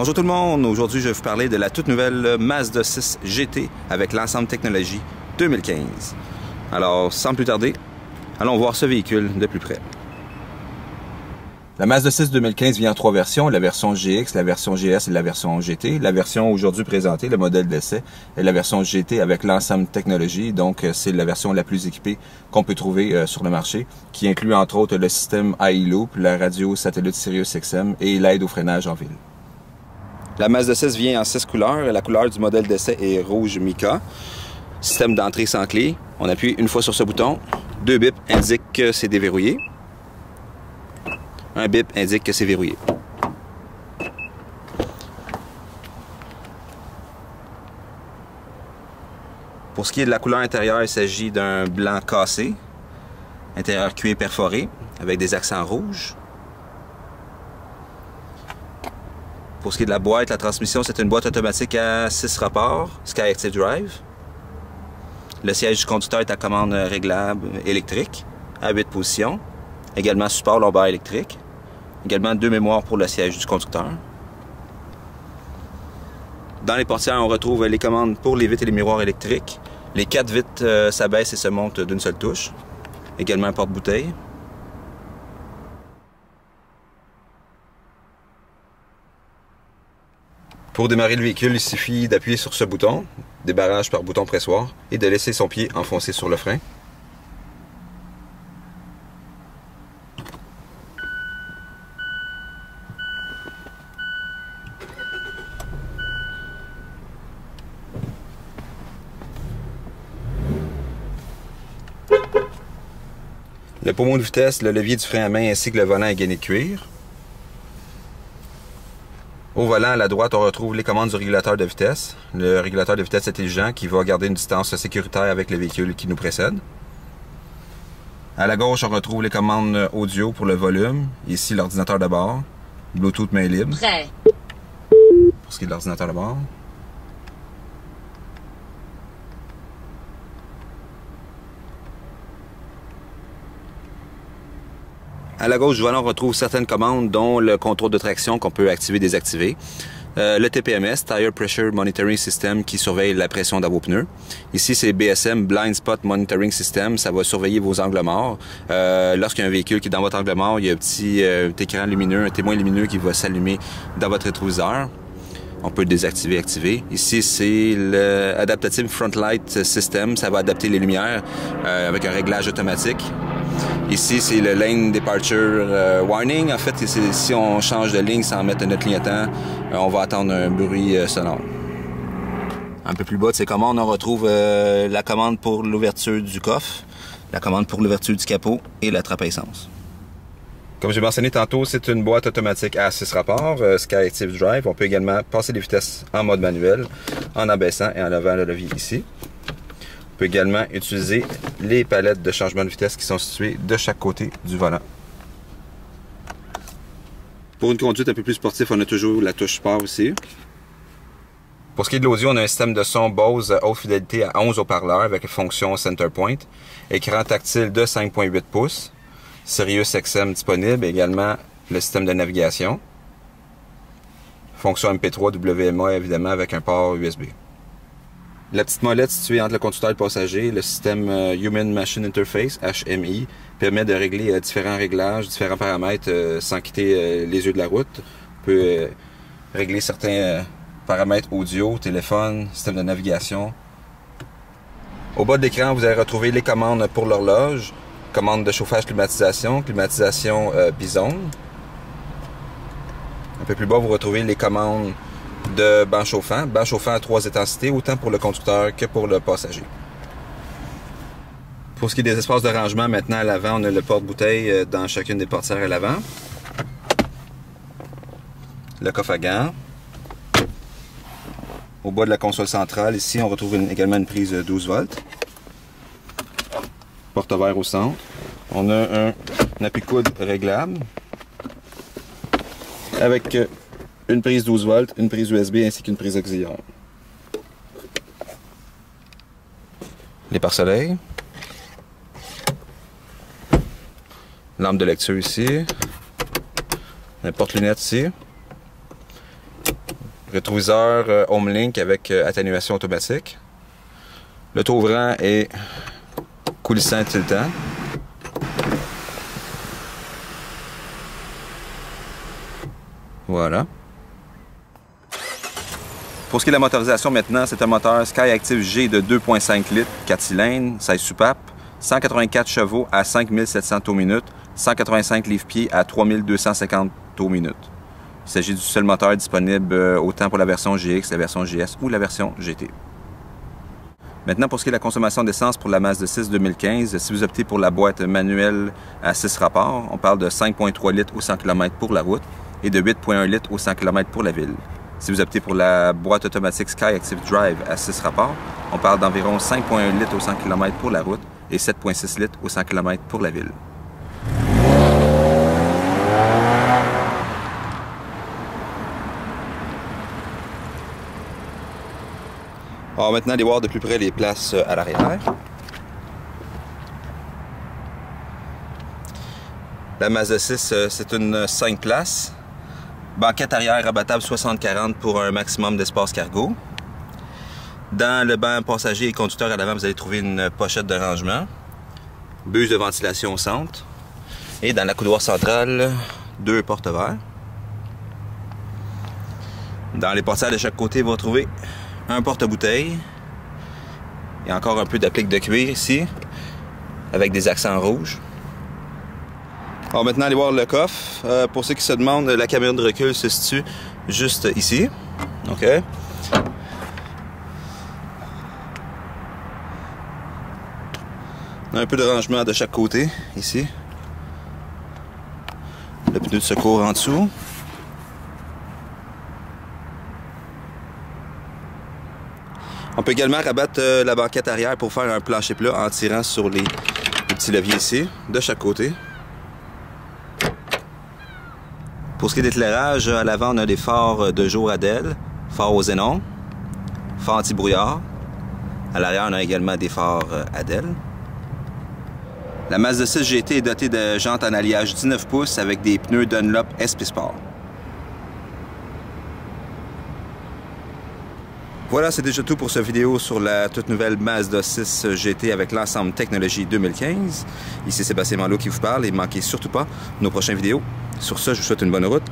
Bonjour tout le monde, aujourd'hui je vais vous parler de la toute nouvelle Mazda 6 GT avec l'ensemble technologie 2015. Alors sans plus tarder, allons voir ce véhicule de plus près. La Mazda 6 2015 vient en trois versions, la version GX, la version GS et la version GT. La version aujourd'hui présentée, le modèle d'essai, est la version GT avec l'ensemble technologie, donc c'est la version la plus équipée qu'on peut trouver sur le marché, qui inclut entre autres le système iLoop, la radio satellite Sirius XM et l'aide au freinage en ville. La Mazda 6 vient en 6 couleurs. La couleur du modèle d'essai est rouge mica. Système d'entrée sans clé. On appuie une fois sur ce bouton. 2 bips indiquent que c'est déverrouillé. Un bip indique que c'est verrouillé. Pour ce qui est de la couleur intérieure, il s'agit d'un blanc cassé. Intérieur cuir perforé avec des accents rouges. Pour ce qui est de la boîte, la transmission, c'est une boîte automatique à 6 rapports, Skyactiv Drive. Le siège du conducteur est à commande réglable électrique, à 8 positions. Également support lombaire électrique. Également 2 mémoires pour le siège du conducteur. Dans les portières, on retrouve les commandes pour les vitres et les miroirs électriques. Les 4 vitres s'abaissent et se montent d'une seule touche. Également un porte-bouteille. Pour démarrer le véhicule, il suffit d'appuyer sur ce bouton, débarrage par bouton pressoir, et de laisser son pied enfoncé sur le frein. Le pommeau de vitesse, le levier du frein à main ainsi que le volant est gainé de cuir. Au volant, à la droite, on retrouve les commandes du régulateur de vitesse. Le régulateur de vitesse intelligent qui va garder une distance sécuritaire avec le véhicule qui nous précède. À la gauche, on retrouve les commandes audio pour le volume. Ici, l'ordinateur de bord. Bluetooth main libre. Prêt. Pour ce qui est de l'ordinateur de bord. À la gauche du volant, on retrouve certaines commandes, dont le contrôle de traction qu'on peut activer et désactiver. Le TPMS, Tire Pressure Monitoring System, qui surveille la pression dans vos pneus. Ici, c'est BSM, Blind Spot Monitoring System. Ça va surveiller vos angles morts. Lorsqu'il y a un véhicule qui est dans votre angle mort, il y a un petit écran lumineux, un témoin lumineux qui va s'allumer dans votre rétroviseur. On peut le désactiver et activer. Ici, c'est le Adaptative Front Light System. Ça va adapter les lumières avec un réglage automatique. Ici, c'est le Lane Departure Warning. En fait, si on change de ligne sans mettre notre clignotant, on va attendre un bruit sonore. Un peu plus bas de ces commandes, on retrouve la commande pour l'ouverture du coffre, la commande pour l'ouverture du capot et la trappe à essence. Comme j'ai mentionné tantôt, c'est une boîte automatique à 6 rapports, Skyactiv Drive. On peut également passer les vitesses en mode manuel, en abaissant et en levant le levier ici. On peut également utiliser les palettes de changement de vitesse qui sont situées de chaque côté du volant. Pour une conduite un peu plus sportive, on a toujours la touche sport aussi. Pour ce qui est de l'audio, on a un système de son Bose haute fidélité à 11 haut-parleurs avec fonction Center Point, écran tactile de 5.8 pouces, Sirius XM disponible, également le système de navigation, fonction MP3 WMA évidemment avec un port USB. La petite molette située entre le conducteur et le passager, le système Human Machine Interface, HMI, permet de régler différents réglages, différents paramètres sans quitter les yeux de la route. On peut régler certains paramètres audio, téléphone, système de navigation. Au bas de l'écran, vous allez retrouver les commandes pour l'horloge, commande de chauffage climatisation, climatisation bizone. Un peu plus bas, vous retrouvez les commandes de banc chauffant à 3 intensités, autant pour le conducteur que pour le passager. Pour ce qui est des espaces de rangement, maintenant à l'avant, on a le porte-bouteille dans chacune des portières à l'avant. Le coffre à gants. Au bas de la console centrale, ici, on retrouve également une prise 12 volts. Porte-verre au centre. On a un appui-coude réglable avec une prise 12 volts, une prise USB ainsi qu'une prise auxiliaire. Les pare-soleils. Lampe de lecture ici. Un porte-lunettes ici. Rétroviseur HomeLink avec atténuation automatique. Le taux ouvrant est coulissant tiltant. Voilà. Pour ce qui est de la motorisation maintenant, c'est un moteur Skyactiv G de 2.5 litres, 4 cylindres, 16 soupapes, 184 chevaux à 5700 tours-minute, 185 livres-pieds à 3250 tours-minute. Il s'agit du seul moteur disponible autant pour la version GX, la version GS ou la version GT. Maintenant, pour ce qui est de la consommation d'essence pour la Mazda 6 2015, si vous optez pour la boîte manuelle à 6 rapports, on parle de 5,3 litres au 100 km pour la route et de 8,1 litres au 100 km pour la ville. Si vous optez pour la boîte automatique Skyactiv Drive à 6 rapports, on parle d'environ 5,1 litres au 100 km pour la route et 7,6 litres au 100 km pour la ville. Alors maintenant, aller voir de plus près les places à l'arrière. La Mazda 6, c'est une 5 places. Banquette arrière rabattable 60-40 pour un maximum d'espace cargo. Dans le banc passager et conducteur à l'avant, vous allez trouver une pochette de rangement. Buse de ventilation au centre. Et dans la couloir centrale, 2 porte-verres. Dans les portières de chaque côté, vous retrouvez un porte-bouteille. Et encore un peu d'applique de cuir ici, avec des accents rouges. Alors maintenant, allez voir le coffre. Pour ceux qui se demandent, la caméra de recul se situe juste ici. OK. On a un peu de rangement de chaque côté, ici. Le pneu de secours en dessous. On peut également rabattre la banquette arrière pour faire un plancher plat en tirant sur les petits leviers ici, de chaque côté. Pour ce qui est d'éclairage, à l'avant, on a des phares de jour ADEL, phares au xénon, phares anti-brouillard. À l'arrière, on a également des phares ADEL. La Mazda 6 GT est dotée de jantes en alliage 19 pouces avec des pneus Dunlop SP Sport. Voilà, c'est déjà tout pour cette vidéo sur la toute nouvelle Mazda 6 GT avec l'ensemble technologie 2015. Ici Sébastien Malo qui vous parle et ne manquez surtout pas nos prochaines vidéos. Sur ce, je vous souhaite une bonne route